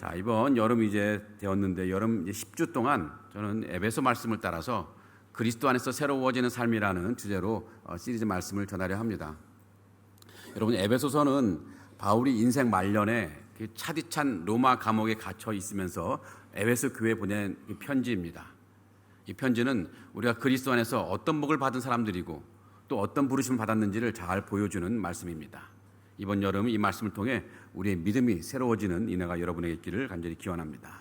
자, 이번 여름 이제 되었는데 여름 이제 10주 동안 저는 에베소 말씀을 따라서 그리스도 안에서 새로워지는 삶이라는 주제로 시리즈 말씀을 전하려 합니다. 여러분, 에베소서는 바울이 인생 말년에 차디찬 로마 감옥에 갇혀 있으면서 에베소 교회에 보낸 편지입니다. 이 편지는 우리가 그리스도 안에서 어떤 복을 받은 사람들이고 또 어떤 부르심을 받았는지를 잘 보여주는 말씀입니다. 이번 여름 이 말씀을 통해 우리의 믿음이 새로워지는 은혜가 여러분에게 있기를 간절히 기원합니다.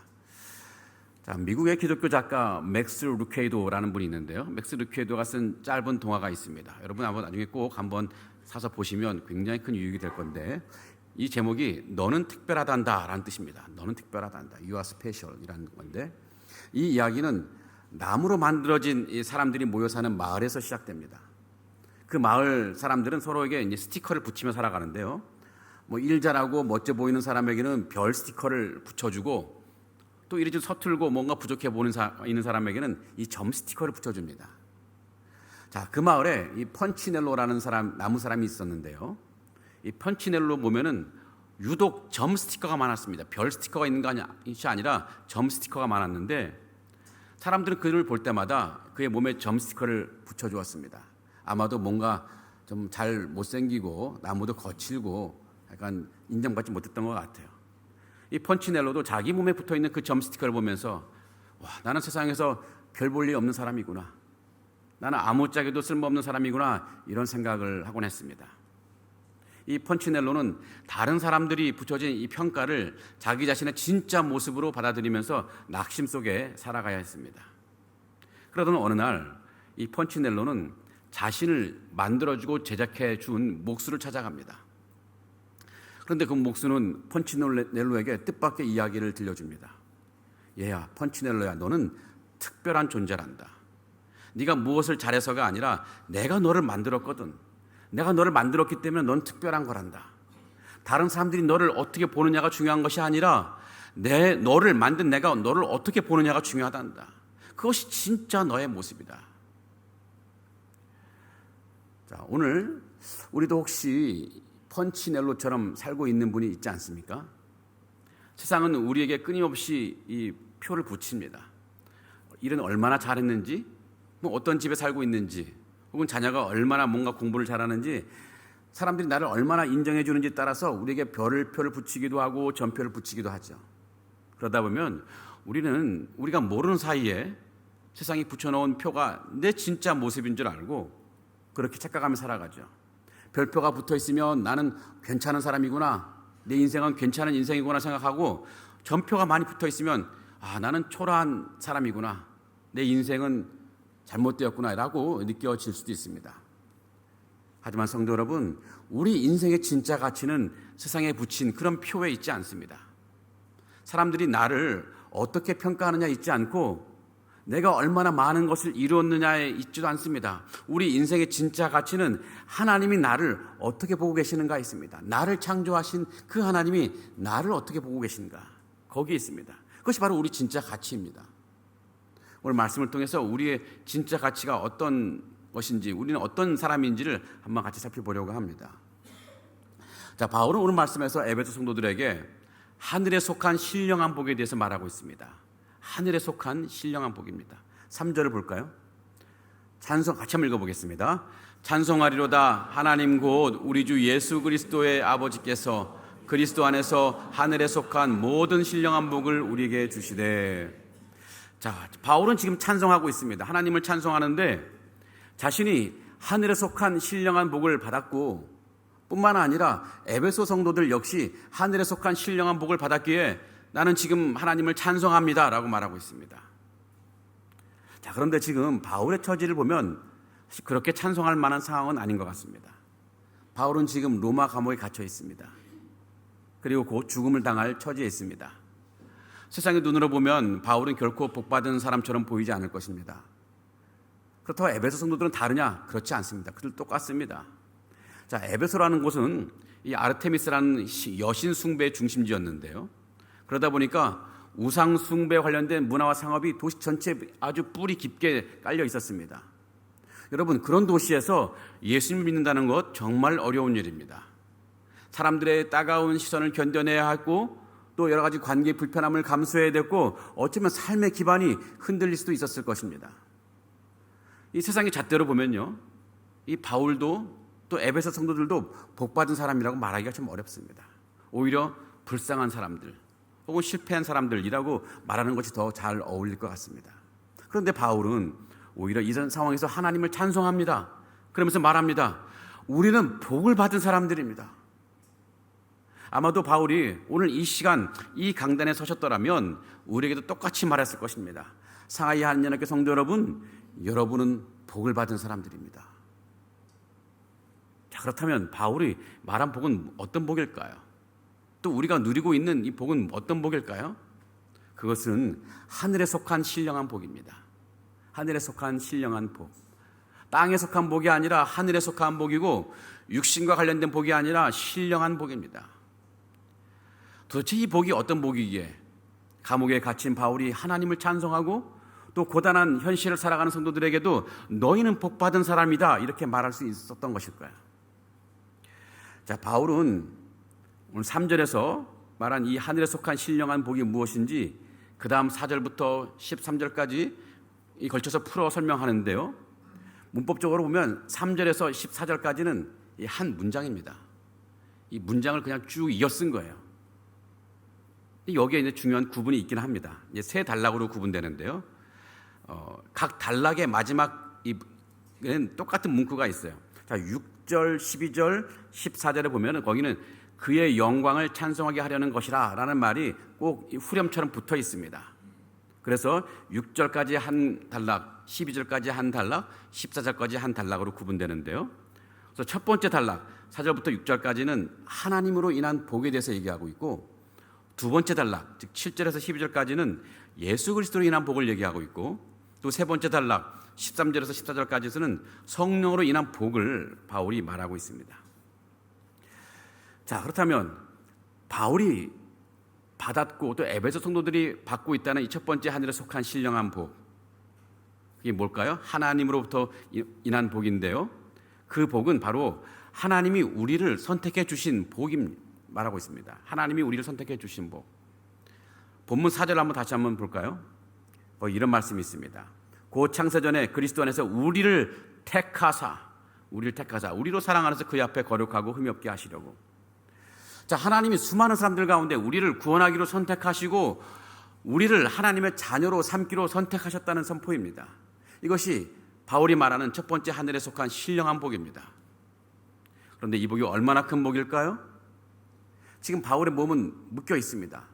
자, 미국의 기독교 작가 맥스 루케이도라는 분이 있는데요. 맥스 루케이도가 쓴 짧은 동화가 있습니다. 여러분 한번 나중에 꼭 한번 사서 보시면 굉장히 큰 유익이 될 건데, 이 제목이 너는 특별하단다 라는 뜻입니다. 너는 특별하단다, You are special 이라는 건데, 이 이야기는 나무로 만들어진 이 사람들이 모여 사는 마을에서 시작됩니다. 그 마을 사람들은 서로에게 이제 스티커를 붙이며 살아가는데요. 일 잘하고 멋져 보이는 사람에게는 별 스티커를 붙여주고, 또 이리 좀 서툴고 뭔가 부족해 있는 사람에게는 이 점 스티커를 붙여줍니다. 자, 그 마을에 이 펀치넬로라는 나무 사람이 있었는데요. 이 펀치넬로 보면은 유독 점 스티커가 많았습니다. 별 스티커가 있는 것이 아니라 점 스티커가 많았는데, 사람들은 그를 볼 때마다 그의 몸에 점 스티커를 붙여주었습니다. 아마도 뭔가 좀 잘 못생기고 나무도 거칠고 약간 인정받지 못했던 것 같아요. 이 펀치넬로도 자기 몸에 붙어있는 그 점 스티커를 보면서, 와, 나는 세상에서 별 볼 일 없는 사람이구나, 나는 아무짝에도 쓸모없는 사람이구나, 이런 생각을 하곤 했습니다. 이 펀치넬로는 다른 사람들이 붙여진 이 평가를 자기 자신의 진짜 모습으로 받아들이면서 낙심 속에 살아가야 했습니다. 그러던 어느 날 이 펀치넬로는 자신을 만들어주고 제작해 준 목수를 찾아갑니다. 그런데 그 목수는 펀치넬로에게 뜻밖의 이야기를 들려줍니다. 얘야, 펀치넬로야, 너는 특별한 존재란다. 네가 무엇을 잘해서가 아니라 내가 너를 만들었거든. 내가 너를 만들었기 때문에 넌 특별한 거란다. 다른 사람들이 너를 어떻게 보느냐가 중요한 것이 아니라 너를 만든 내가 너를 어떻게 보느냐가 중요하단다. 그것이 진짜 너의 모습이다. 자, 오늘 우리도 혹시 펀치넬로처럼 살고 있는 분이 있지 않습니까? 세상은 우리에게 끊임없이 이 표를 붙입니다. 일은 얼마나 잘했는지, 어떤 집에 살고 있는지, 혹은 자녀가 얼마나 뭔가 공부를 잘하는지, 사람들이 나를 얼마나 인정해 주는지에 따라서 우리에게 표를 붙이기도 하고 점표를 붙이기도 하죠. 그러다 보면 우리가 모르는 사이에 세상이 붙여놓은 표가 내 진짜 모습인 줄 알고 그렇게 착각하며 살아가죠. 별표가 붙어있으면 나는 괜찮은 사람이구나, 내 인생은 괜찮은 인생이구나 생각하고, 점표가 많이 붙어있으면 나는 초라한 사람이구나, 내 인생은 잘못되었구나 라고 느껴질 수도 있습니다. 하지만 성도 여러분, 우리 인생의 진짜 가치는 세상에 붙인 그런 표에 있지 않습니다. 사람들이 나를 어떻게 평가하느냐 있지 않고 내가 얼마나 많은 것을 이루었느냐에 있지도 않습니다. 우리 인생의 진짜 가치는 하나님이 나를 어떻게 보고 계시는가 있습니다. 나를 창조하신 그 하나님이 나를 어떻게 보고 계신가, 거기에 있습니다. 그것이 바로 우리 진짜 가치입니다. 오늘 말씀을 통해서 우리의 진짜 가치가 어떤 것인지, 우리는 어떤 사람인지를 한번 같이 살펴보려고 합니다. 자, 바울은 오늘 말씀에서 에베소 성도들에게 하늘에 속한 신령한 복에 대해서 말하고 있습니다. 하늘에 속한 신령한 복입니다. 3절을 볼까요? 찬송 같이 한번 읽어보겠습니다. 찬송하리로다 하나님 곧 우리 주 예수 그리스도의 아버지께서 그리스도 안에서 하늘에 속한 모든 신령한 복을 우리에게 주시되. 자, 바울은 지금 찬송하고 있습니다. 하나님을 찬송하는데 자신이 하늘에 속한 신령한 복을 받았고, 뿐만 아니라 에베소 성도들 역시 하늘에 속한 신령한 복을 받았기에 나는 지금 하나님을 찬송합니다 라고 말하고 있습니다. 자, 그런데 지금 바울의 처지를 보면 그렇게 찬송할 만한 상황은 아닌 것 같습니다. 바울은 지금 로마 감옥에 갇혀 있습니다. 그리고 곧 죽음을 당할 처지에 있습니다. 세상의 눈으로 보면 바울은 결코 복받은 사람처럼 보이지 않을 것입니다. 그렇다고 에베소 성도들은 다르냐? 그렇지 않습니다. 그들 똑같습니다. 자, 에베소라는 곳은 이 아르테미스라는 여신 숭배의 중심지였는데요. 그러다 보니까 우상 숭배 관련된 문화와 상업이 도시 전체에 아주 뿌리 깊게 깔려 있었습니다. 여러분, 그런 도시에서 예수님을 믿는다는 것 정말 어려운 일입니다. 사람들의 따가운 시선을 견뎌내야 하고, 또 여러 가지 관계의 불편함을 감수해야 됐고 어쩌면 삶의 기반이 흔들릴 수도 있었을 것입니다. 이 세상의 잣대로 보면요, 이 바울도 또 에베소 성도들도 복받은 사람이라고 말하기가 좀 어렵습니다. 오히려 불쌍한 사람들 혹은 실패한 사람들이라고 말하는 것이 더 잘 어울릴 것 같습니다. 그런데 바울은 오히려 이전 상황에서 하나님을 찬송합니다. 그러면서 말합니다. 우리는 복을 받은 사람들입니다. 아마도 바울이 오늘 이 시간 이 강단에 서셨더라면 우리에게도 똑같이 말했을 것입니다. 상하이 한인연합교 성도 여러분, 여러분은 복을 받은 사람들입니다. 자, 그렇다면 바울이 말한 복은 어떤 복일까요? 또 우리가 누리고 있는 이 복은 어떤 복일까요? 그것은 하늘에 속한 신령한 복입니다. 하늘에 속한 신령한 복. 땅에 속한 복이 아니라 하늘에 속한 복이고 육신과 관련된 복이 아니라 신령한 복입니다. 도대체 이 복이 어떤 복이기에 감옥에 갇힌 바울이 하나님을 찬송하고 또 고단한 현실을 살아가는 성도들에게도 너희는 복받은 사람이다 이렇게 말할 수 있었던 것일까요? 자, 바울은 오늘 3절에서 말한 이 하늘에 속한 신령한 복이 무엇인지 그 다음 4절부터 13절까지 걸쳐서 풀어 설명하는데요, 문법적으로 보면 3절에서 14절까지는 한 문장입니다. 이 문장을 그냥 쭉 이어 쓴 거예요. 여기에 이제 중요한 구분이 있긴 합니다. 이제 세 단락으로 구분되는데요, 각 단락의 마지막에는 똑같은 문구가 있어요. 자, 6절, 12절, 14절에 보면은 거기는 그의 영광을 찬송하게 하려는 것이라 라는 말이 꼭 후렴처럼 붙어 있습니다. 그래서 6절까지 한 단락, 12절까지 한 단락, 14절까지 한 단락으로 구분되는데요, 그래서 첫 번째 단락 4절부터 6절까지는 하나님으로 인한 복에 대해서 얘기하고 있고, 두 번째 단락 즉 7절에서 12절까지는 예수 그리스도로 인한 복을 얘기하고 있고, 또 세 번째 단락 13절에서 14절까지는 성령으로 인한 복을 바울이 말하고 있습니다. 자, 그렇다면 바울이 받았고 또 에베소 성도들이 받고 있다는 이 첫 번째 하늘에 속한 신령한 복, 이게 뭘까요? 하나님으로부터 인한 복인데요, 그 복은 바로 하나님이 우리를 선택해 주신 복입니다. 말하고 있습니다. 하나님이 우리를 선택해 주신 복. 본문 4절 다시 한번 볼까요? 이런 말씀이 있습니다. 곧 창세전에 그리스도 안에서 우리를 택하사 우리로 사랑하면서 그의 앞에 거룩하고 흠이 없게 하시려고. 자, 하나님이 수많은 사람들 가운데 우리를 구원하기로 선택하시고 우리를 하나님의 자녀로 삼기로 선택하셨다는 선포입니다. 이것이 바울이 말하는 첫 번째 하늘에 속한 신령한 복입니다. 그런데 이 복이 얼마나 큰 복일까요? 지금 바울의 몸은 묶여 있습니다.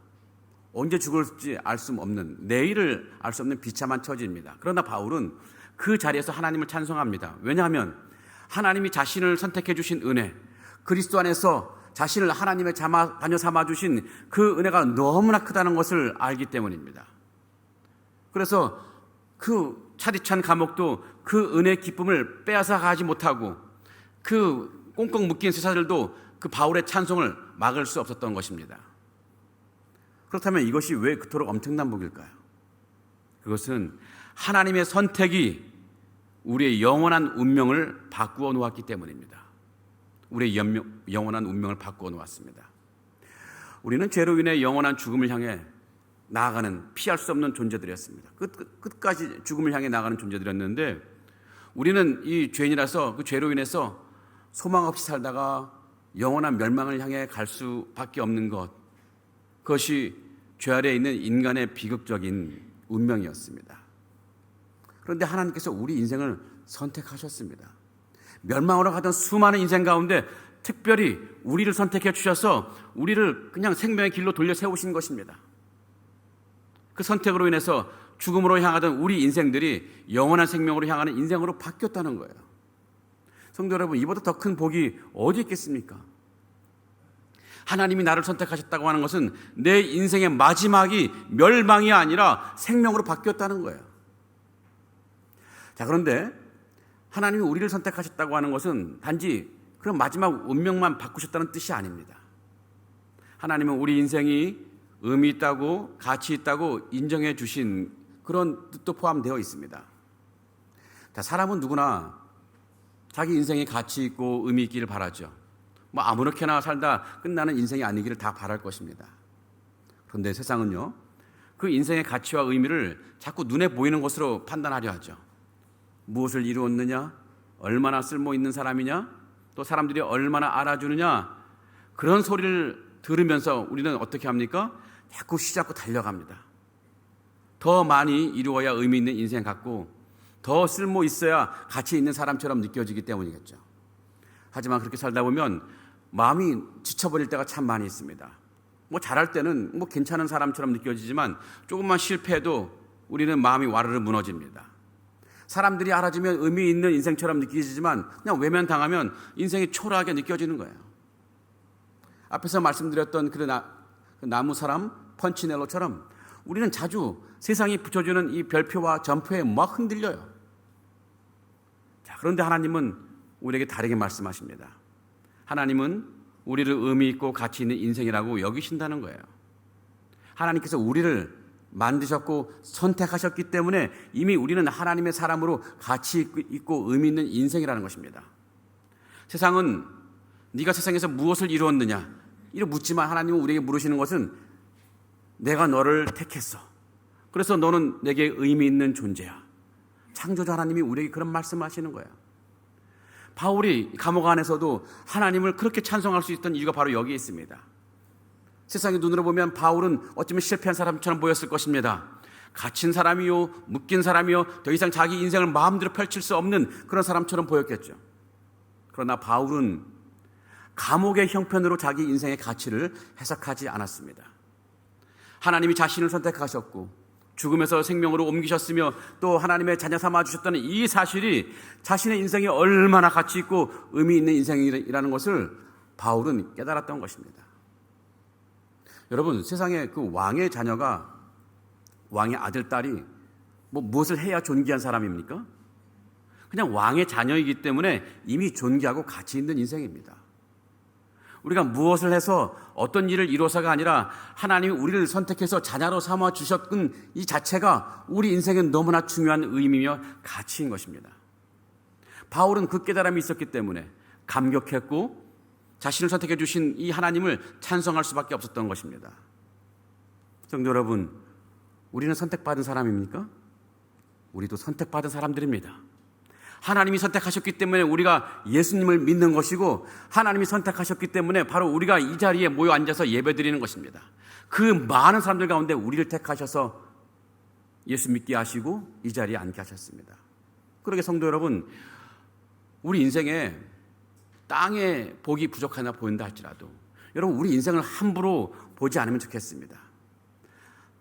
언제 죽을지 알 수 없는, 내일을 알 수 없는 비참한 처지입니다. 그러나 바울은 그 자리에서 하나님을 찬송합니다. 왜냐하면 하나님이 자신을 선택해 주신 은혜, 그리스도 안에서 자신을 하나님의 자녀 삼아 주신 그 은혜가 너무나 크다는 것을 알기 때문입니다. 그래서 그 차디찬 감옥도 그 은혜의 기쁨을 빼앗아 가지 못하고 그 꽁꽁 묶인 쇠사들도 그 바울의 찬송을 막을 수 없었던 것입니다. 그렇다면 이것이 왜 그토록 엄청난 복일까요? 그것은 하나님의 선택이 우리의 영원한 운명을 바꾸어 놓았기 때문입니다. 우리의 영원한 운명을 바꾸어 놓았습니다. 우리는 죄로 인해 영원한 죽음을 향해 나아가는, 피할 수 없는 존재들이었습니다. 끝까지 죽음을 향해 나아가는 존재들이었는데, 우리는 이 죄인이라서 그 죄로 인해서 소망 없이 살다가 영원한 멸망을 향해 갈 수밖에 없는 것, 그것이 죄 아래에 있는 인간의 비극적인 운명이었습니다. 그런데 하나님께서 우리 인생을 선택하셨습니다. 멸망으로 가던 수많은 인생 가운데 특별히 우리를 선택해 주셔서 우리를 그냥 생명의 길로 돌려 세우신 것입니다. 그 선택으로 인해서 죽음으로 향하던 우리 인생들이 영원한 생명으로 향하는 인생으로 바뀌었다는 거예요. 성도 여러분, 이보다 더 큰 복이 어디 있겠습니까? 하나님이 나를 선택하셨다고 하는 것은 내 인생의 마지막이 멸망이 아니라 생명으로 바뀌었다는 거예요. 자, 그런데 하나님이 우리를 선택하셨다고 하는 것은 단지 그런 마지막 운명만 바꾸셨다는 뜻이 아닙니다. 하나님은 우리 인생이 의미 있다고, 가치 있다고 인정해 주신 그런 뜻도 포함되어 있습니다. 자, 사람은 누구나 자기 인생이 가치 있고 의미 있기를 바라죠. 아무렇게나 살다 끝나는 인생이 아니기를 다 바랄 것입니다. 그런데 세상은요, 그 인생의 가치와 의미를 자꾸 눈에 보이는 것으로 판단하려 하죠. 무엇을 이루었느냐, 얼마나 쓸모 있는 사람이냐, 또 사람들이 얼마나 알아주느냐, 그런 소리를 들으면서 우리는 어떻게 합니까? 자꾸 쉬잡고 달려갑니다. 더 많이 이루어야 의미 있는 인생 같고 더 쓸모 있어야 가치 있는 사람처럼 느껴지기 때문이겠죠. 하지만 그렇게 살다 보면 마음이 지쳐버릴 때가 참 많이 있습니다. 잘할 때는 괜찮은 사람처럼 느껴지지만 조금만 실패해도 우리는 마음이 와르르 무너집니다. 사람들이 알아주면 의미 있는 인생처럼 느껴지지만 그냥 외면당하면 인생이 초라하게 느껴지는 거예요. 앞에서 말씀드렸던 그 나무 사람 펀치넬로처럼 우리는 자주 세상이 붙여주는 이 별표와 점표에 막 흔들려요. 자, 그런데 하나님은 우리에게 다르게 말씀하십니다. 하나님은 우리를 의미 있고 가치 있는 인생이라고 여기신다는 거예요. 하나님께서 우리를 만드셨고 선택하셨기 때문에 이미 우리는 하나님의 사람으로 가치 있고 의미 있는 인생이라는 것입니다. 세상은 네가 세상에서 무엇을 이루었느냐 이렇게 묻지만 하나님은 우리에게 물으시는 것은 내가 너를 택했어. 그래서 너는 내게 의미 있는 존재야. 창조주 하나님이 우리에게 그런 말씀을 하시는 거예요. 바울이 감옥 안에서도 하나님을 그렇게 찬송할 수 있던 이유가 바로 여기에 있습니다. 세상의 눈으로 보면 바울은 어쩌면 실패한 사람처럼 보였을 것입니다. 갇힌 사람이요, 묶인 사람이요, 더 이상 자기 인생을 마음대로 펼칠 수 없는 그런 사람처럼 보였겠죠. 그러나 바울은 감옥의 형편으로 자기 인생의 가치를 해석하지 않았습니다. 하나님이 자신을 선택하셨고 죽음에서 생명으로 옮기셨으며 또 하나님의 자녀 삼아 주셨다는 이 사실이 자신의 인생이 얼마나 가치 있고 의미 있는 인생이라는 것을 바울은 깨달았던 것입니다. 여러분, 세상에 그 왕의 자녀가, 왕의 아들, 딸이 무엇을 해야 존귀한 사람입니까? 그냥 왕의 자녀이기 때문에 이미 존귀하고 가치 있는 인생입니다. 우리가 무엇을 해서 어떤 일을 이루어서가 아니라 하나님이 우리를 선택해서 자녀로 삼아 주셨던 이 자체가 우리 인생엔 너무나 중요한 의미며 가치인 것입니다. 바울은 그 깨달음이 있었기 때문에 감격했고 자신을 선택해 주신 이 하나님을 찬송할 수밖에 없었던 것입니다. 성도 여러분, 우리는 선택받은 사람입니까? 우리도 선택받은 사람들입니다. 하나님이 선택하셨기 때문에 우리가 예수님을 믿는 것이고 하나님이 선택하셨기 때문에 바로 우리가 이 자리에 모여 앉아서 예배드리는 것입니다. 그 많은 사람들 가운데 우리를 택하셔서 예수 믿게 하시고 이 자리에 앉게 하셨습니다. 그러게 성도 여러분, 우리 인생에 땅에 복이 부족하나 보인다 할지라도 여러분 우리 인생을 함부로 보지 않으면 좋겠습니다.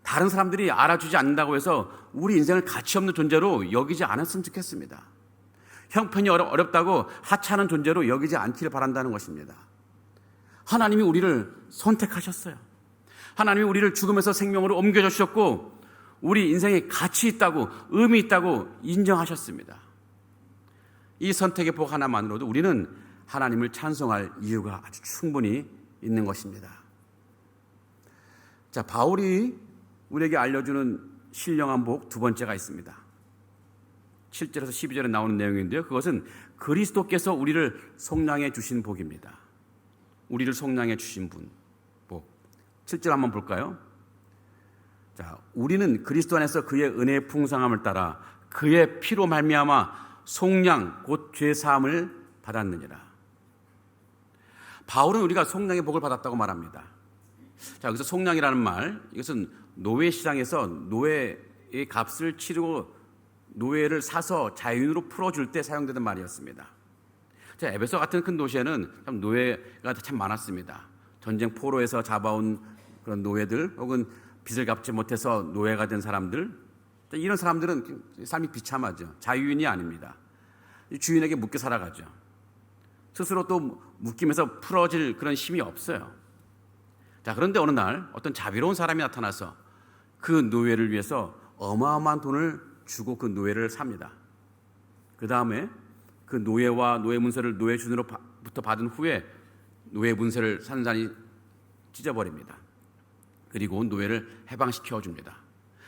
다른 사람들이 알아주지 않는다고 해서 우리 인생을 가치 없는 존재로 여기지 않았으면 좋겠습니다. 형편이 어렵다고 하찮은 존재로 여기지 않기를 바란다는 것입니다. 하나님이 우리를 선택하셨어요. 하나님이 우리를 죽음에서 생명으로 옮겨주셨고 우리 인생에 가치 있다고 의미 있다고 인정하셨습니다. 이 선택의 복 하나만으로도 우리는 하나님을 찬송할 이유가 아주 충분히 있는 것입니다. 자, 바울이 우리에게 알려주는 신령한 복 두 번째가 있습니다. 7절에서 12절에 나오는 내용인데요. 그것은 그리스도께서 우리를 속량해 주신 복입니다. 우리를 속량해 주신 분, 복. 7절 한번 볼까요? 자, 우리는 그리스도 안에서 그의 은혜의 풍성함을 따라 그의 피로 말미암아 속량 곧 죄 사함을 받았느니라. 바울은 우리가 속량의 복을 받았다고 말합니다. 자, 여기서 속량이라는 말, 이것은 노예 시장에서 노예의 값을 치르고 노예를 사서 자유인으로 풀어줄 때 사용되는 말이었습니다. 자, 에베소 같은 큰 도시에는 참 노예가 참 많았습니다. 전쟁 포로에서 잡아온 그런 노예들 혹은 빚을 갚지 못해서 노예가 된 사람들, 이런 사람들은 삶이 비참하죠. 자유인이 아닙니다. 주인에게 묶여 살아가죠. 스스로 또 묶이면서 풀어질 그런 힘이 없어요. 자, 그런데 어느 날 어떤 자비로운 사람이 나타나서 그 노예를 위해서 어마어마한 돈을 주고 그 노예를 삽니다. 그 다음에 그 노예와 노예 문서를 노예 주인으로부터 받은 후에 노예 문서를 산산히 찢어버립니다. 그리고 노예를 해방시켜 줍니다.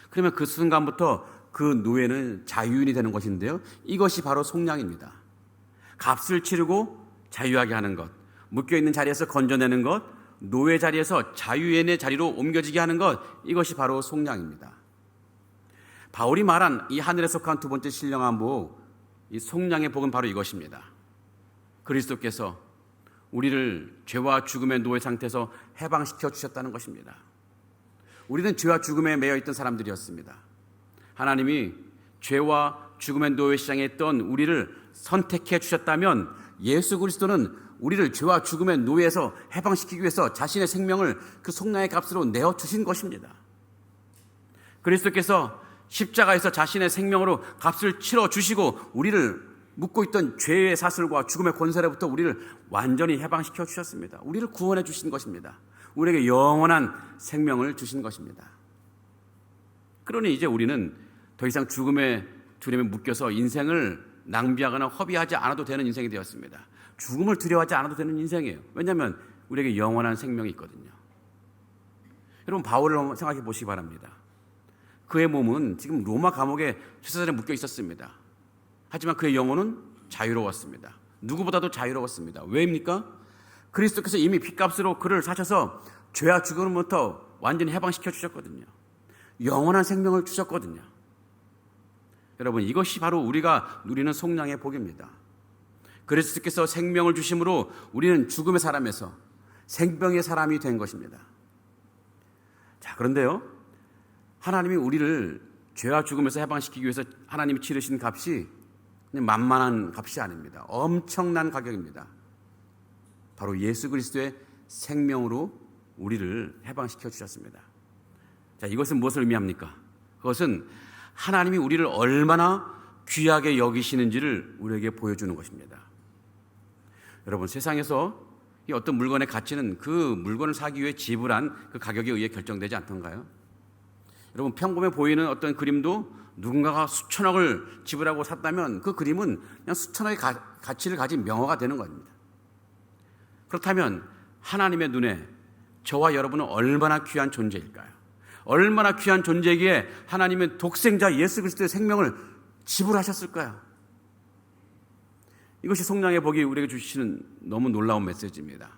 그러면 그 순간부터 그 노예는 자유인이 되는 것인데요. 이것이 바로 속량입니다. 값을 치르고 자유하게 하는 것, 묶여있는 자리에서 건져내는 것, 노예 자리에서 자유인의 자리로 옮겨지게 하는 것, 이것이 바로 속량입니다. 바울이 말한 이 하늘에 속한 두 번째 신령한 복, 이 속량의 복은 바로 이것입니다. 그리스도께서 우리를 죄와 죽음의 노예 상태에서 해방시켜 주셨다는 것입니다. 우리는 죄와 죽음에 매여 있던 사람들이었습니다. 하나님이 죄와 죽음의 노예 시장에 있던 우리를 선택해 주셨다면 예수 그리스도는 우리를 죄와 죽음의 노예에서 해방시키기 위해서 자신의 생명을 그 속량의 값으로 내어주신 것입니다. 그리스도께서 십자가에서 자신의 생명으로 값을 치러주시고 우리를 묶고 있던 죄의 사슬과 죽음의 권세로부터 우리를 완전히 해방시켜 주셨습니다. 우리를 구원해 주신 것입니다. 우리에게 영원한 생명을 주신 것입니다. 그러니 이제 우리는 더 이상 죽음의 두려움에 묶여서 인생을 낭비하거나 허비하지 않아도 되는 인생이 되었습니다. 죽음을 두려워하지 않아도 되는 인생이에요. 왜냐하면 우리에게 영원한 생명이 있거든요. 여러분, 바울을 한번 생각해 보시기 바랍니다. 그의 몸은 지금 로마 감옥에 쇠사슬에 묶여 있었습니다. 하지만 그의 영혼은 자유로웠습니다. 누구보다도 자유로웠습니다. 왜입니까? 그리스도께서 이미 핏값으로 그를 사셔서 죄와 죽음으로부터 완전히 해방시켜 주셨거든요. 영원한 생명을 주셨거든요. 여러분, 이것이 바로 우리가 누리는 속량의 복입니다. 그리스도께서 생명을 주심으로 우리는 죽음의 사람에서 생명의 사람이 된 것입니다. 자, 그런데요, 하나님이 우리를 죄와 죽음에서 해방시키기 위해서 하나님이 치르신 값이 그냥 만만한 값이 아닙니다. 엄청난 가격입니다. 바로 예수 그리스도의 생명으로 우리를 해방시켜 주셨습니다. 자, 이것은 무엇을 의미합니까? 그것은 하나님이 우리를 얼마나 귀하게 여기시는지를 우리에게 보여주는 것입니다. 여러분, 세상에서 이 어떤 물건의 가치는 그 물건을 사기 위해 지불한 그 가격에 의해 결정되지 않던가요? 여러분, 평범해 보이는 어떤 그림도 누군가가 수천억을 지불하고 샀다면 그 그림은 그냥 수천억의 가치를 가진 명화가 되는 겁니다. 그렇다면 하나님의 눈에 저와 여러분은 얼마나 귀한 존재일까요? 얼마나 귀한 존재이기에 하나님은 독생자 예수 그리스도의 생명을 지불하셨을까요? 이것이 속량의 복이 우리에게 주시는 너무 놀라운 메시지입니다.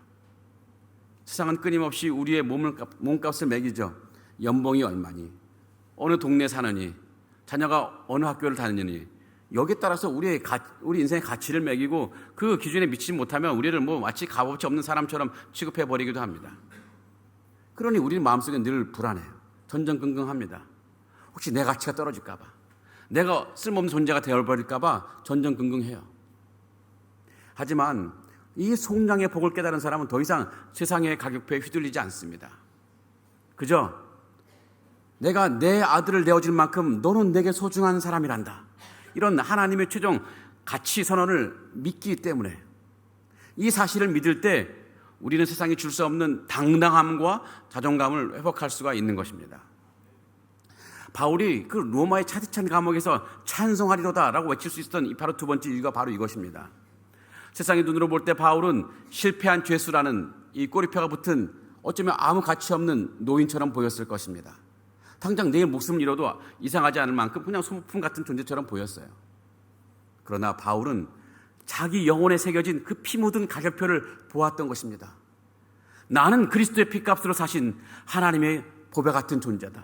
세상은 끊임없이 우리의 몸값을 매기죠. 연봉이 얼마니, 어느 동네에 사느니, 자녀가 어느 학교를 다니니, 여기에 따라서 우리 인생의 가치를 매기고 그 기준에 미치지 못하면 우리를 마치 값어치 없는 사람처럼 취급해버리기도 합니다. 그러니 우리 마음속에 늘 불안해요. 전전긍긍합니다. 혹시 내 가치가 떨어질까 봐, 내가 쓸모없는 존재가 되어버릴까 봐 전전긍긍해요. 하지만 이 속량의 복을 깨달은 사람은 더 이상 세상의 가격표에 휘둘리지 않습니다. 그저 내가 내 아들을 내어줄 만큼 너는 내게 소중한 사람이란다, 이런 하나님의 최종 가치 선언을 믿기 때문에 이 사실을 믿을 때 우리는 세상이 줄 수 없는 당당함과 자존감을 회복할 수가 있는 것입니다. 바울이 그 로마의 차디찬 감옥에서 찬송하리로다라고 외칠 수 있었던 바로 두 번째 이유가 바로 이것입니다. 세상의 눈으로 볼 때 바울은 실패한 죄수라는 이 꼬리표가 붙은 어쩌면 아무 가치 없는 노인처럼 보였을 것입니다. 당장 내일 목숨을 잃어도 이상하지 않을 만큼 그냥 소모품 같은 존재처럼 보였어요. 그러나 바울은 자기 영혼에 새겨진 그 피 묻은 가격표를 보았던 것입니다. 나는 그리스도의 피값으로 사신 하나님의 보배 같은 존재다.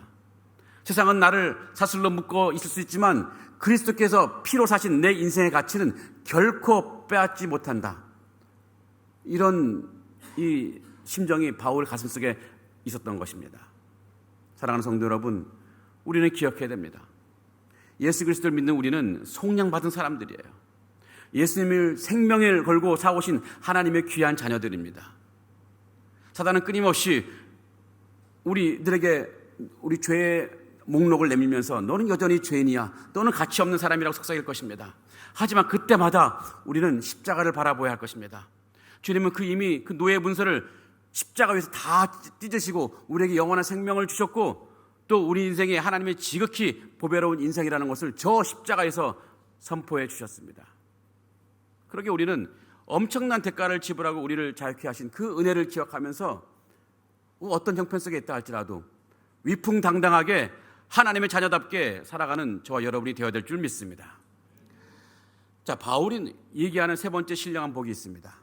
세상은 나를 사슬로 묶어 있을 수 있지만 그리스도께서 피로 사신 내 인생의 가치는 결코 빼앗지 못한다. 이런 이 심정이 바울 가슴속에 있었던 것입니다. 사랑하는 성도 여러분, 우리는 기억해야 됩니다. 예수 그리스도를 믿는 우리는 속량받은 사람들이에요. 예수님을 생명을 걸고 사오신 하나님의 귀한 자녀들입니다. 사단은 끊임없이 우리들에게 우리 죄의 목록을 내밀면서 너는 여전히 죄인이야, 너는 가치 없는 사람이라고 속삭일 것입니다. 하지만 그때마다 우리는 십자가를 바라보아야 할 것입니다. 주님은 이미 그 노예 문서를 십자가 위에서 다 찢으시고 우리에게 영원한 생명을 주셨고, 또 우리 인생에 하나님의 지극히 보배로운 인생이라는 것을 저 십자가에서 선포해 주셨습니다. 그러게 우리는 엄청난 대가를 지불하고 우리를 자유케 하신 그 은혜를 기억하면서 어떤 형편 속에 있다 할지라도 위풍당당하게 하나님의 자녀답게 살아가는 저와 여러분이 되어야 될 줄 믿습니다. 자, 바울이 얘기하는 세 번째 신령한 복이 있습니다.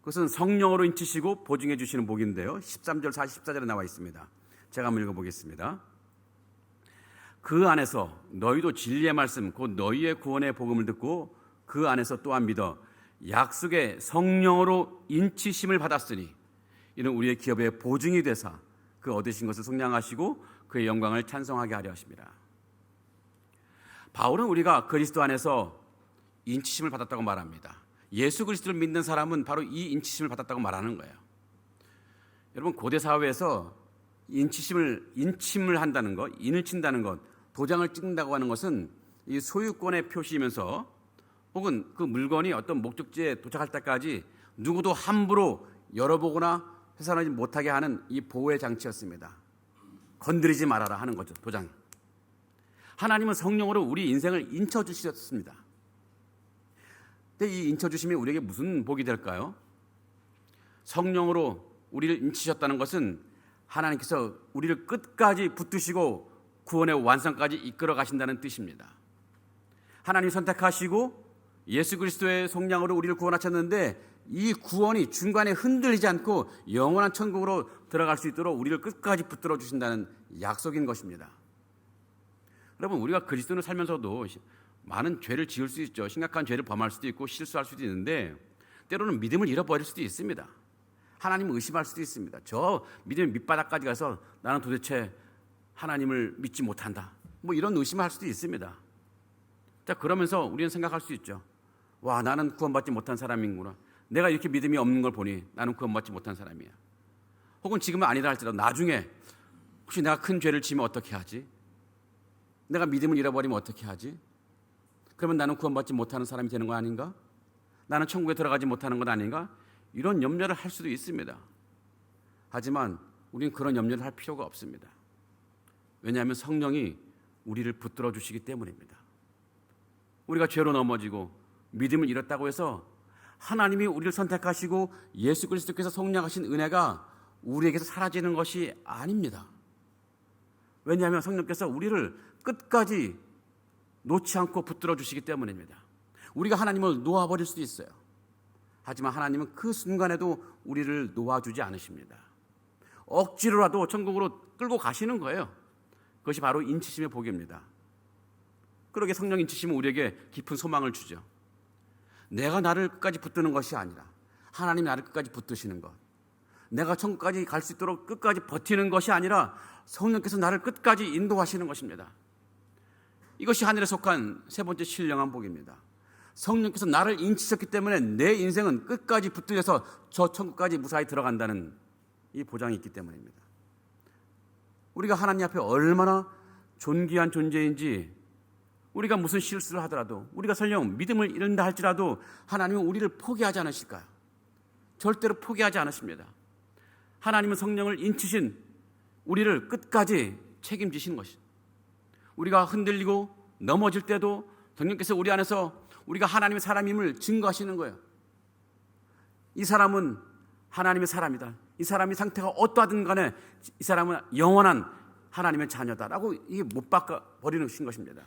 그것은 성령으로 인치시고 보증해 주시는 복인데요. 13절 14절에 나와 있습니다. 제가 한번 읽어보겠습니다. 그 안에서 너희도 진리의 말씀 곧 너희의 구원의 복음을 듣고 그 안에서 또한 믿어 약속의 성령으로 인치심을 받았으니 이는 우리의 기업의 보증이 되사 그 얻으신 것을 속량하시고 그의 영광을 찬송하게 하려 하십니다. 바울은 우리가 그리스도 안에서 인치심을 받았다고 말합니다. 예수 그리스도를 믿는 사람은 바로 이 인치심을 받았다고 말하는 거예요. 여러분, 고대 사회에서 인침을 한다는 것, 인을 친다는 것, 도장을 찍는다고 하는 것은 이 소유권의 표시이면서 혹은 그 물건이 어떤 목적지에 도착할 때까지 누구도 함부로 열어보거나 훼손하지 못하게 하는 이 보호의 장치였습니다. 건드리지 말아라 하는 거죠, 도장. 하나님은 성령으로 우리 인생을 인쳐주셨습니다. 근데 이 인쳐주심이 우리에게 무슨 복이 될까요? 성령으로 우리를 인치셨다는 것은 하나님께서 우리를 끝까지 붙드시고 구원의 완성까지 이끌어 가신다는 뜻입니다. 하나님 선택하시고 예수 그리스도의 속량으로 우리를 구원하셨는데 이 구원이 중간에 흔들리지 않고 영원한 천국으로 들어갈 수 있도록 우리를 끝까지 붙들어 주신다는 약속인 것입니다. 여러분, 우리가 그리스도를 살면서도 많은 죄를 지을 수 있죠. 심각한 죄를 범할 수도 있고 실수할 수도 있는데 때로는 믿음을 잃어버릴 수도 있습니다. 하나님을 의심할 수도 있습니다. 저 믿음의 밑바닥까지 가서 나는 도대체 하나님을 믿지 못한다, 뭐 이런 의심을 할 수도 있습니다. 자, 그러면서 우리는 생각할 수 있죠. 와, 나는 구원받지 못한 사람이구나. 내가 이렇게 믿음이 없는 걸 보니 나는 구원받지 못한 사람이야. 혹은 지금은 아니다 할지라도 나중에 혹시 내가 큰 죄를 지으면 어떻게 하지? 내가 믿음을 잃어버리면 어떻게 하지? 그러면 나는 구원받지 못하는 사람이 되는 거 아닌가? 나는 천국에 들어가지 못하는 것 아닌가? 이런 염려를 할 수도 있습니다. 하지만 우리는 그런 염려를 할 필요가 없습니다. 왜냐하면 성령이 우리를 붙들어 주시기 때문입니다. 우리가 죄로 넘어지고 믿음을 잃었다고 해서 하나님이 우리를 선택하시고 예수 그리스도께서 속량하신 은혜가 우리에게서 사라지는 것이 아닙니다. 왜냐하면 성령께서 우리를 끝까지 놓지 않고 붙들어 주시기 때문입니다. 우리가 하나님을 놓아버릴 수도 있어요. 하지만 하나님은 그 순간에도 우리를 놓아주지 않으십니다. 억지로라도 천국으로 끌고 가시는 거예요. 그것이 바로 인치심의 복입니다. 그러게 성령 인치심은 우리에게 깊은 소망을 주죠. 내가 나를 끝까지 붙드는 것이 아니라 하나님이 나를 끝까지 붙드시는 것, 내가 천국까지 갈 수 있도록 끝까지 버티는 것이 아니라 성령께서 나를 끝까지 인도하시는 것입니다. 이것이 하늘에 속한 세 번째 신령한 복입니다. 성령께서 나를 인치셨기 때문에 내 인생은 끝까지 붙들려서 저 천국까지 무사히 들어간다는 이 보장이 있기 때문입니다. 우리가 하나님 앞에 얼마나 존귀한 존재인지, 우리가 무슨 실수를 하더라도, 우리가 설령 믿음을 잃는다 할지라도 하나님은 우리를 포기하지 않으실까요? 절대로 포기하지 않으십니다. 하나님은 성령을 인치신 우리를 끝까지 책임지시는 것입니다. 우리가 흔들리고 넘어질 때도 성령께서 우리 안에서 우리가 하나님의 사람임을 증거하시는 거예요. 이 사람은 하나님의 사람이다. 이 사람이 상태가 어떠하든 간에 이 사람은 영원한 하나님의 자녀다라고 이게 못 바꿔버리는 것입니다.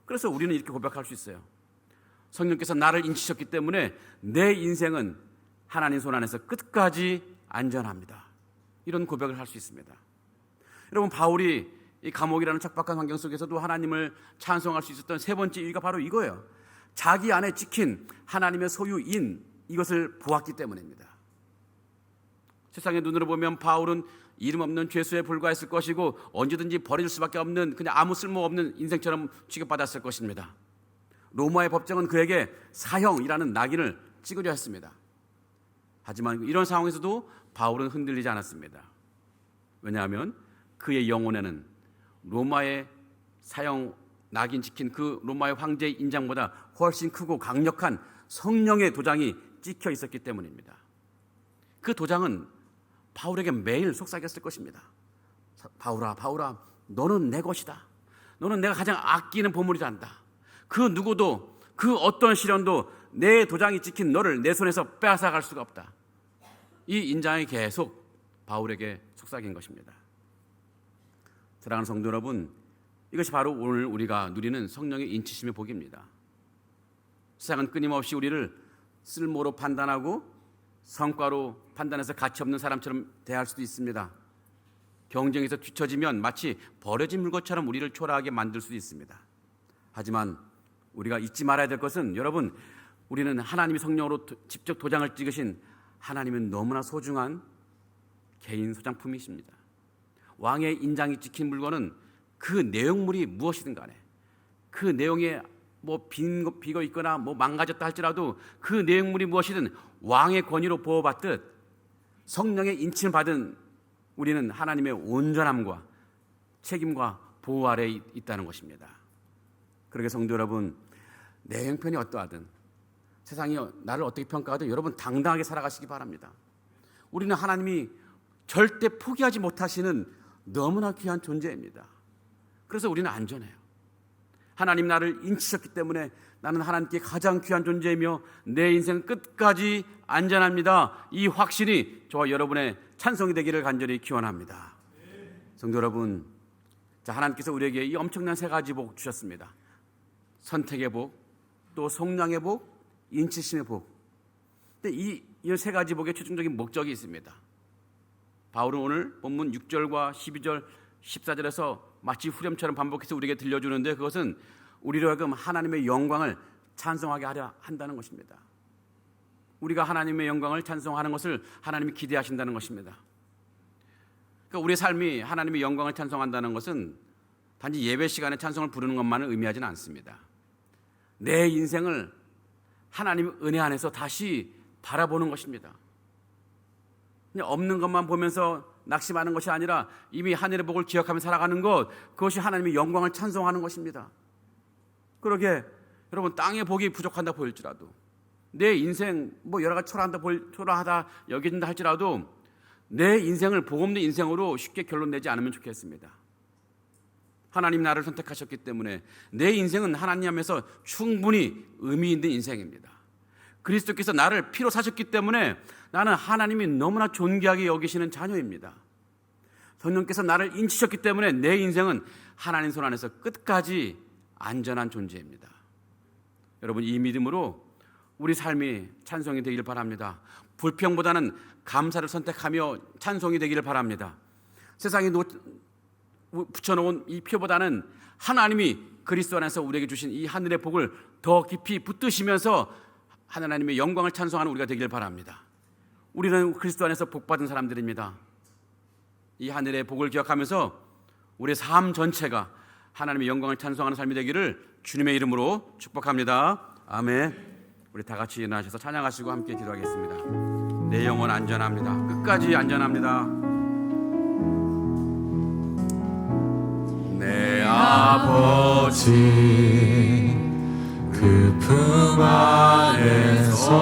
그래서 우리는 이렇게 고백할 수 있어요. 성령께서 나를 인치셨기 때문에 내 인생은 하나님 손 안에서 끝까지 안전합니다. 이런 고백을 할 수 있습니다. 여러분, 바울이 이 감옥이라는 척박한 환경 속에서도 하나님을 찬송할 수 있었던 세 번째 이유가 바로 이거예요. 자기 안에 찍힌 하나님의 소유인 이것을 보았기 때문입니다. 세상의 눈으로 보면 바울은 이름 없는 죄수에 불과했을 것이고 언제든지 버릴 수밖에 없는 그냥 아무 쓸모없는 인생처럼 취급받았을 것입니다. 로마의 법정은 그에게 사형이라는 낙인을 찍으려 했습니다. 하지만 이런 상황에서도 바울은 흔들리지 않았습니다. 왜냐하면 그의 영혼에는 로마의 사형 낙인 찍힌 그 로마의 황제의 인장보다 훨씬 크고 강력한 성령의 도장이 찍혀 있었기 때문입니다. 그 도장은 바울에게 매일 속삭였을 것입니다. 바울아, 바울아, 너는 내 것이다. 너는 내가 가장 아끼는 보물이란다. 그 누구도, 그 어떤 시련도 내 도장이 찍힌 너를 내 손에서 빼앗아갈 수가 없다. 이 인장이 계속 바울에게 속삭인 것입니다. 사랑하는 성도 여러분, 이것이 바로 오늘 우리가 누리는 성령의 인치심의 복입니다. 세상은 끊임없이 우리를 쓸모로 판단하고 성과로 판단해서 가치 없는 사람처럼 대할 수도 있습니다. 경쟁에서 뒤처지면 마치 버려진 물건처럼 우리를 초라하게 만들 수도 있습니다. 하지만 우리가 잊지 말아야 될 것은, 여러분, 우리는 하나님이 성령으로 직접 도장을 찍으신 하나님은 너무나 소중한 개인 소장품이십니다. 왕의 인장이 찍힌 물건은 그 내용물이 무엇이든 간에, 그 내용에 비거 있거나 망가졌다 할지라도 그 내용물이 무엇이든 왕의 권위로 보호받듯 성령의 인침을 받은 우리는 하나님의 온전함과 책임과 보호 아래에 있다는 것입니다. 그러게 성도 여러분, 내 형편이 어떠하든, 세상이 나를 어떻게 평가하든 여러분 당당하게 살아가시기 바랍니다. 우리는 하나님이 절대 포기하지 못하시는 너무나 귀한 존재입니다. 그래서 우리는 안전해요. 하나님 나를 인치셨기 때문에 나는 하나님께 가장 귀한 존재이며 내 인생 끝까지 안전합니다. 이 확신이 저와 여러분의 찬송이 되기를 간절히 기원합니다. 성도 여러분, 자, 하나님께서 우리에게 이 엄청난 세 가지 복 주셨습니다. 선택의 복, 또 속량의 복, 인치심의 복. 근데 이 세 가지 복의 최종적인 목적이 있습니다. 바울은 오늘 본문 6절과 12절, 14절에서 마치 후렴처럼 반복해서 우리에게 들려주는데, 그것은 우리로 하여금 하나님의 영광을 찬송하게 하려 한다는 것입니다. 우리가 하나님의 영광을 찬송하는 것을 하나님이 기대하신다는 것입니다. 그러니까 우리의 삶이 하나님의 영광을 찬송한다는 것은 단지 예배 시간에 찬송을 부르는 것만을 의미하지는 않습니다. 내 인생을 하나님의 은혜 안에서 다시 바라보는 것입니다. 그냥 없는 것만 보면서 낙심하는 것이 아니라 이미 하늘의 복을 기억하며 살아가는 것, 그것이 하나님의 영광을 찬송하는 것입니다. 그러게 여러분, 땅의 복이 부족한다 보일지라도, 내 인생 여러 가지 초라하다 여겨진다 할지라도 내 인생을 복 없는 인생으로 쉽게 결론 내지 않으면 좋겠습니다. 하나님 나를 선택하셨기 때문에 내 인생은 하나님 안에서 충분히 의미 있는 인생입니다. 그리스도께서 나를 피로 사셨기 때문에 나는 하나님이 너무나 존귀하게 여기시는 자녀입니다. 성령께서 나를 인치셨기 때문에 내 인생은 하나님 손 안에서 끝까지 안전한 존재입니다. 여러분, 이 믿음으로 우리 삶이 찬송이 되기를 바랍니다. 불평보다는 감사를 선택하며 찬송이 되기를 바랍니다. 세상에 붙여놓은 이 표보다는 하나님이 그리스도 안에서 우리에게 주신 이 하늘의 복을 더 깊이 붙드시면서 하나님의 영광을 찬송하는 우리가 되기를 바랍니다. 우리는 그리스도 안에서 복받은 사람들입니다. 이 하늘의 복을 기억하면서 우리의 삶 전체가 하나님의 영광을 찬송하는 삶이 되기를 주님의 이름으로 축복합니다. 아멘. 우리 다 같이 일어나셔서 찬양하시고 함께 기도하겠습니다. 내 영혼 안전합니다. 끝까지 안전합니다. 내 아버지 그 품 안에서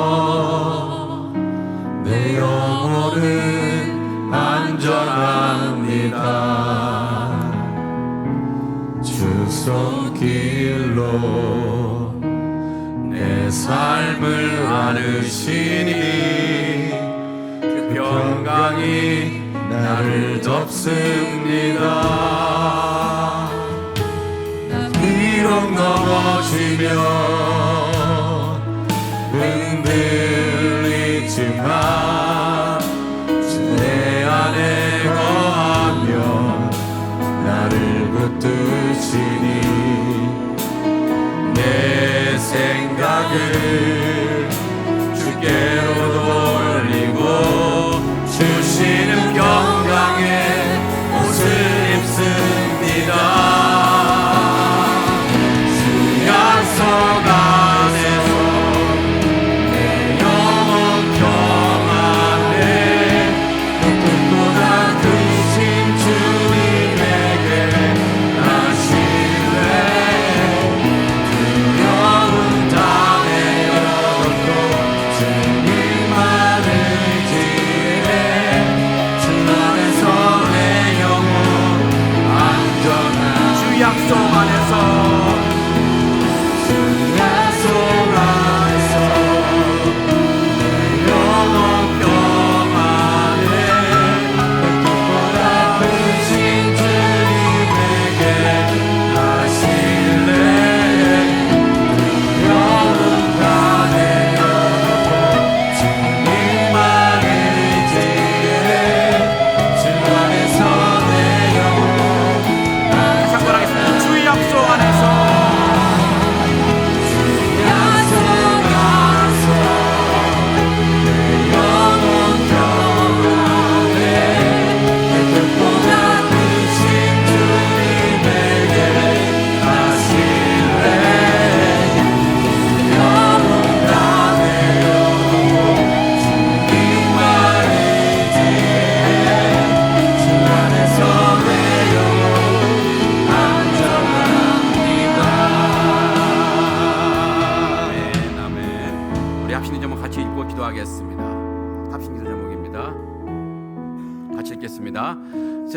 내 영혼은 안전합니다. 주 손길로 내 삶을 안으시니 그 평강이 나를 덮습니다. 비록 넘어지면 흔들리지만 주 내 안에 거하면 나를 붙드시니 내 생각을 주께로 돌리고 주시는 평강의 옷을 입습니다. 주 약속 안에서 내 영혼 평안해. 누구보다 크신 주님에게 나 신뢰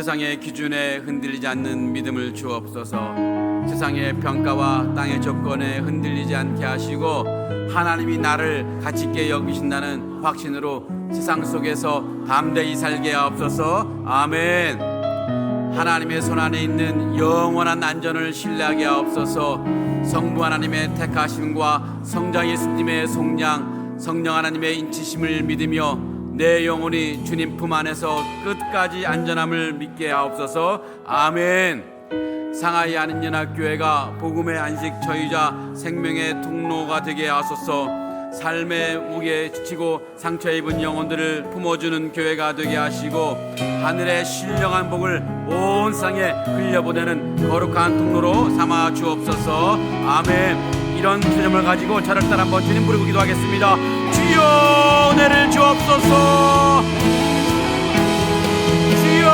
세상의 기준에 흔들리지 않는 믿음을 주옵소서. 세상의 평가와 땅의 조건에 흔들리지 않게 하시고 하나님이 나를 가치 있게 여기신다는 확신으로 세상 속에서 담대히 살게 하옵소서. 아멘. 하나님의 손안에 있는 영원한 안전을 신뢰하게 하옵소서. 성부 하나님의 택하심과 성자 예수님의 속량, 성령 하나님의 인치심을 믿으며 내 영혼이 주님 품 안에서 끝까지 안전함을 믿게 하옵소서. 아멘. 상하이 한인연합교회가 복음의 안식 저희자 생명의 통로가 되게 하소서. 삶의 무게에 지치고 상처 입은 영혼들을 품어주는 교회가 되게 하시고 하늘의 신령한 복을 온 세상에 흘려보내는 거룩한 통로로 삼아 주옵소서. 아멘. 이런 개념을 가지고 저를 따라 한번 주님 부르고 기도하겠습니다. 주여 은혜를 주옵소서. 주여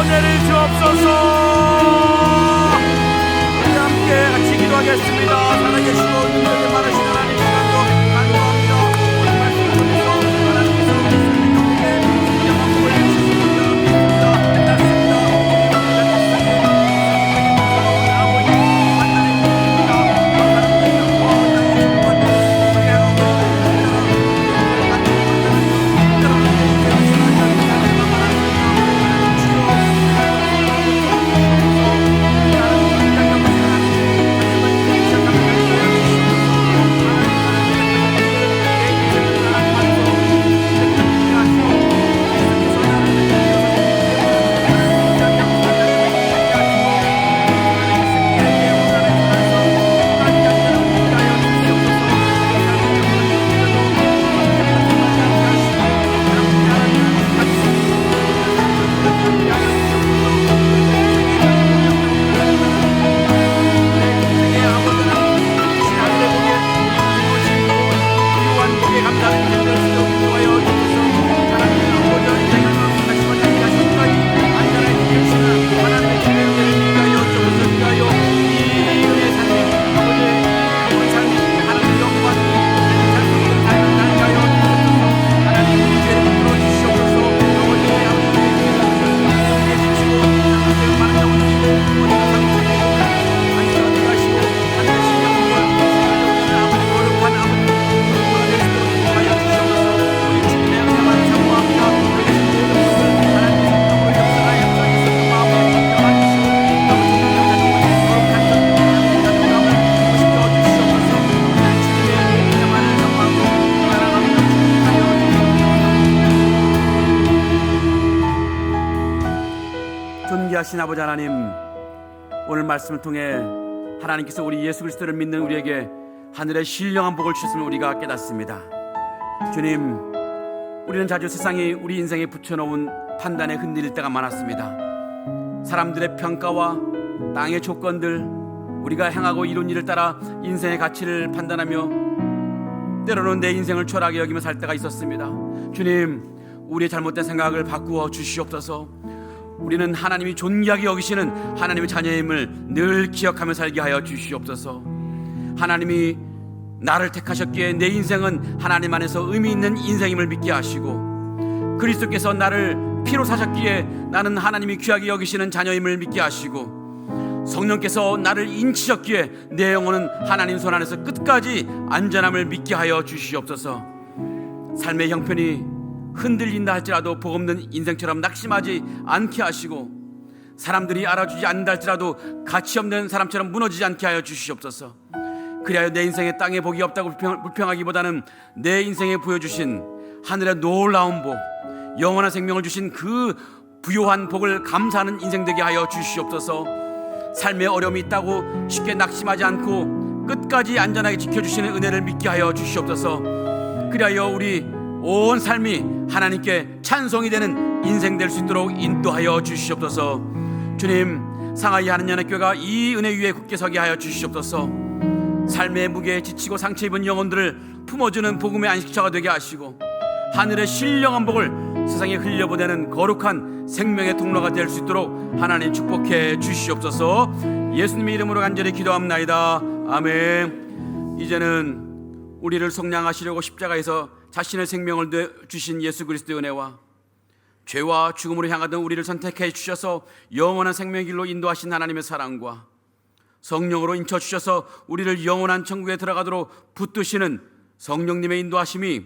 은혜를 주옵소서. 우리 함께 같이 기도하겠습니다. 살아계시고 능력이 많으신 하나님 간구합니다. 오늘 말씀을 통해서 하나님께서 우리 영혼에게 진정한 복을 주시는 믿습니다. 존귀하신 아버지 하나님, 오늘 말씀을 통해 하나님께서 우리 예수 그리스도를 믿는 우리에게 하늘의 신령한 복을 주셨음을 우리가 깨닫습니다. 주님, 우리는 자주 세상이 우리 인생에 붙여놓은 판단에 흔들릴 때가 많았습니다. 사람들의 평가와 땅의 조건들, 우리가 행하고 이룬 일을 따라 인생의 가치를 판단하며 때로는 내 인생을 초라하게 여기며 살 때가 있었습니다. 주님, 우리의 잘못된 생각을 바꾸어 주시옵소서. 우리는 하나님이 존귀하게 여기시는 하나님의 자녀임을 늘 기억하며 살게 하여 주시옵소서. 하나님이 나를 택하셨기에 내 인생은 하나님 안에서 의미 있는 인생임을 믿게 하시고, 그리스도께서 나를 피로 사셨기에 나는 하나님이 귀하게 여기시는 자녀임을 믿게 하시고, 성령께서 나를 인치셨기에 내 영혼은 하나님 손 안에서 끝까지 안전함을 믿게 하여 주시옵소서. 삶의 형편이 흔들린다 할지라도 복 없는 인생처럼 낙심하지 않게 하시고, 사람들이 알아주지 않는다 할지라도 가치 없는 사람처럼 무너지지 않게 하여 주시옵소서. 그리하여 내 인생에 땅에 복이 없다고 불평하기보다는 내 인생에 보여주신 하늘의 놀라운 복, 영원한 생명을 주신 그 부요한 복을 감사하는 인생 되게 하여 주시옵소서. 삶에 어려움이 있다고 쉽게 낙심하지 않고 끝까지 안전하게 지켜주시는 은혜를 믿게 하여 주시옵소서. 그리하여 우리 온 삶이 하나님께 찬송이 되는 인생 될 수 있도록 인도하여 주시옵소서. 주님, 상하이 한인연합교회가 이 은혜 위에 굳게 서게 하여 주시옵소서. 삶의 무게에 지치고 상처 입은 영혼들을 품어주는 복음의 안식처가 되게 하시고, 하늘의 신령한 복을 세상에 흘려보내는 거룩한 생명의 통로가 될 수 있도록 하나님 축복해 주시옵소서. 예수님의 이름으로 간절히 기도합나이다. 아멘. 이제는 우리를 속량하시려고 십자가에서 자신의 생명을 주신 예수 그리스도의 은혜와 죄와 죽음으로 향하던 우리를 선택해 주셔서 영원한 생명의 길로 인도하신 하나님의 사랑과 성령으로 인쳐 주셔서 우리를 영원한 천국에 들어가도록 붙드시는 성령님의 인도하심이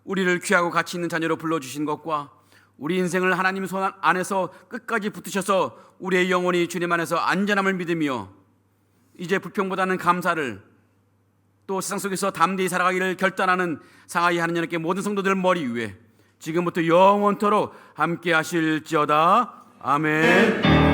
우리를 귀하고 가치 있는 자녀로 불러주신 것과 우리 인생을 하나님 손 안에서 끝까지 붙드셔서 우리의 영혼이 주님 안에서 안전함을 믿으며 이제 불평보다는 감사를, 또 세상 속에서 담대히 살아가기를 결단하는 상하이 하느님께 모든 성도들 머리 위에 지금부터 영원토록 함께 하실지어다. 아멘.